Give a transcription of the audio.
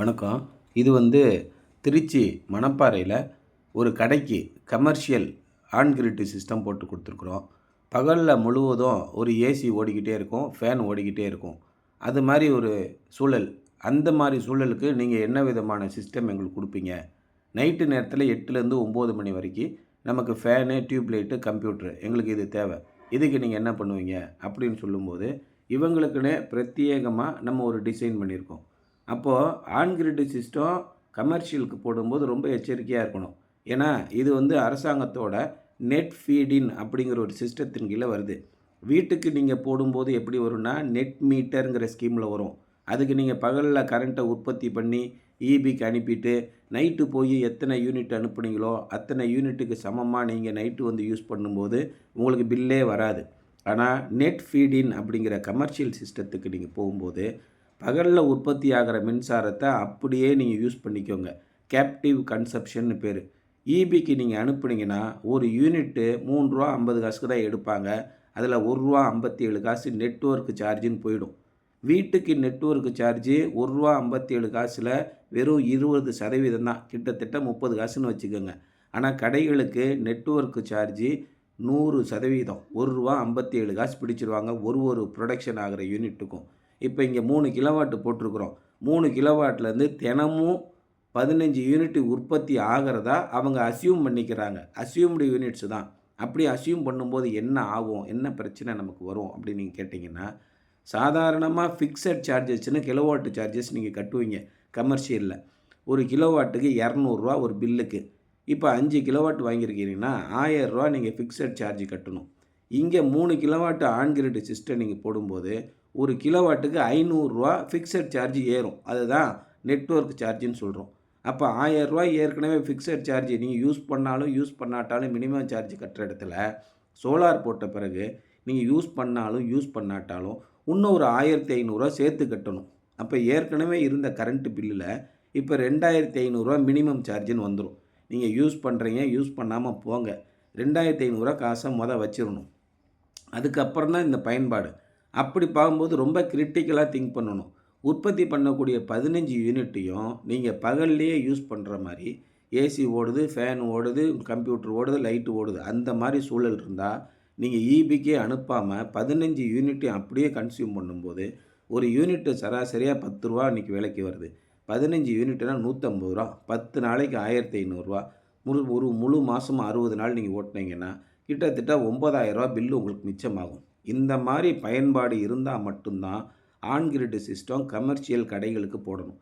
வணக்கம். இது திருச்சி மணப்பாறையில் ஒரு கடைக்கு கமர்ஷியல் ஆன் கிரிட் சிஸ்டம் போட்டு கொடுத்துருக்குறோம். பகலில் முழுவதும் ஒரு ஏசி ஓடிக்கிட்டே இருக்கும், ஃபேன் ஓடிக்கிட்டே இருக்கும். அது மாதிரி ஒரு சூழல். அந்த மாதிரி சூழலுக்கு நீங்கள் என்ன விதமான சிஸ்டம் எங்களுக்கு கொடுப்பீங்க? நைட்டு நேரத்தில் 8லேருந்து 9 மணி வரைக்கும் நமக்கு ஃபேனு, டியூப் லைட்டு, கம்ப்யூட்ரு எங்களுக்கு இது தேவை. இதுக்கு நீங்கள் என்ன பண்ணுவீங்க அப்படின்னு சொல்லும்போது, இவங்களுக்குன்னே பிரத்யேகமாக நம்ம ஒரு டிசைன் பண்ணியிருக்கோம். அப்போது ஆன் கிரிட் சிஸ்டம் கமர்ஷியலுக்கு போடும்போது ரொம்ப எச்சரிக்கையாக இருக்கணும். ஏன்னா இது அரசாங்கத்தோட நெட் ஃபீடின் அப்படிங்கிற ஒரு சிஸ்டத்தின் கீழே வருது. வீட்டுக்கு நீங்கள் போடும்போது எப்படி வரும்னா, நெட் மீட்டருங்கிற ஸ்கீமில் வரும். அதுக்கு நீங்கள் பகலில் கரண்ட்டை உற்பத்தி பண்ணி ஈபிக்கு அனுப்பிட்டு நைட்டு போய் எத்தனை யூனிட் அனுப்புனீங்களோ அத்தனை யூனிட்டுக்கு சமமாக நீங்கள் நைட்டு யூஸ் பண்ணும்போது உங்களுக்கு பில்லே வராது. ஆனால் நெட் ஃபீடின் அப்படிங்கிற கமர்ஷியல் சிஸ்டத்துக்கு நீங்கள் போகும்போது பகலில் உற்பத்தி ஆகிற மின்சாரத்தை அப்படியே நீங்கள் யூஸ் பண்ணிக்கோங்க. கேப்டிவ் கன்சப்ஷன்னு பேர். ஈபிக்கு நீங்கள் அனுப்புனீங்கன்னா ஒரு யூனிட்டு ரூ. 3.50 தான் எடுப்பாங்க. அதில் ரூ. 1.57 நெட்வொர்க் சார்ஜுன்னு போயிடும். வீட்டுக்கு நெட்வொர்க் சார்ஜு ரூ. 1.57 வெறும் 20% தான், கிட்டத்தட்ட 30 காசுன்னு வச்சுக்கோங்க. ஆனால் கடைகளுக்கு நெட்வொர்க் சார்ஜு 100%, ரூ. 1.57 பிடிச்சிருவாங்க ஒரு ப்ரொடக்ஷன் ஆகிற யூனிட்டுக்கும். இப்போ இங்கே 3 கிலோவாட் போட்டிருக்கிறோம். 3 கிலோவாட்லேருந்து தினமும் 15 யூனிட் உற்பத்தி ஆகிறதா அவங்க அஸ்யூம் பண்ணிக்கிறாங்க. அஸ்யூம்டு யூனிட்ஸு தான். அப்படி அஸ்யூம் பண்ணும்போது என்ன ஆகும், என்ன பிரச்சனை நமக்கு வரும் அப்படின்னு நீங்கள் கேட்டிங்கன்னா, சாதாரணமாக ஃபிக்ஸட் சார்ஜஸ்னு கிலோவாட் சார்ஜஸ் நீங்கள் கட்டுவீங்க கமர்ஷியலில். ஒரு கிலோவாட்டுக்கு ரூ. 200 ஒரு பில்லுக்கு. இப்போ 5 கிலோவாட் வாங்கியிருக்கீங்கன்னா ரூ. 1000 நீங்கள் ஃபிக்ஸட் சார்ஜ் கட்டணும். இங்கே 3 கிலோவாட் ஆன் கிரிட் சிஸ்டம் நீங்கள் போடும்போது ஒரு கிலோவாட்டுக்கு ரூ. 500 ஃபிக்ஸட் சார்ஜ் ஏறும். அதுதான் நெட்வொர்க் சார்ஜுன்னு சொல்கிறோம். அப்போ ரூ. 1000 ஏற்கனவே ஃபிக்ஸட் சார்ஜ் நீங்கள் யூஸ் பண்ணாலும் யூஸ் பண்ணாட்டாலும் மினிமம் சார்ஜ் கட்டுற இடத்துல சோலார் போட்ட பிறகு நீங்கள் யூஸ் பண்ணாலும் யூஸ் பண்ணாட்டாலும் இன்னும் ஒரு ரூ. 1500 சேர்த்து கட்டணும். அப்போ ஏற்கனவே இருந்த கரண்ட்டு பில்லில் இப்போ ரூ. 2500 மினிமம் சார்ஜுன்னு வந்துடும். நீங்கள் யூஸ் பண்ணுறீங்க, யூஸ் பண்ணாமல் போங்க. ரூ. 2500 காசை வச்சிடணும். அதுக்கப்புறம் தான் இந்த பயன்பாடு. அப்படி பார்க்கும்போது ரொம்ப கிரிட்டிக்கலாக திங்க் பண்ணணும். உற்பத்தி பண்ணக்கூடிய 15 யூனிட்டையும் நீங்கள் பகல்லையே யூஸ் பண்ணுற மாதிரி ஏசி ஓடுது, ஃபேன் ஓடுது, கம்ப்யூட்டர் ஓடுது, லைட்டு ஓடுது. அந்த மாதிரி சூழல் இருந்தால் நீங்கள் ஈபிக்கே அனுப்பாமல் 15 யூனிட்டையும் அப்படியே கன்சியூம் பண்ணும்போது ஒரு யூனிட்டு சராசரியாக ரூ. 10 இன்றைக்கி விலைக்கு வருது. 15 யூனிட்னா ரூ. 150, 10 நாளைக்கு ரூ. 1500. ஒரு முழு மாதம் 60 நாள் நீங்கள் ஓட்டினீங்கன்னா கிட்டத்தட்ட ரூ. 9000 பில்லு உங்களுக்கு மிச்சமாகும். இந்த மாதிரி பயன்பாடு இருந்தால் மட்டும்தான் ஆன் கிரிட் சிஸ்டம் கமர்ஷியல் கடைகளுக்கு போடணும்.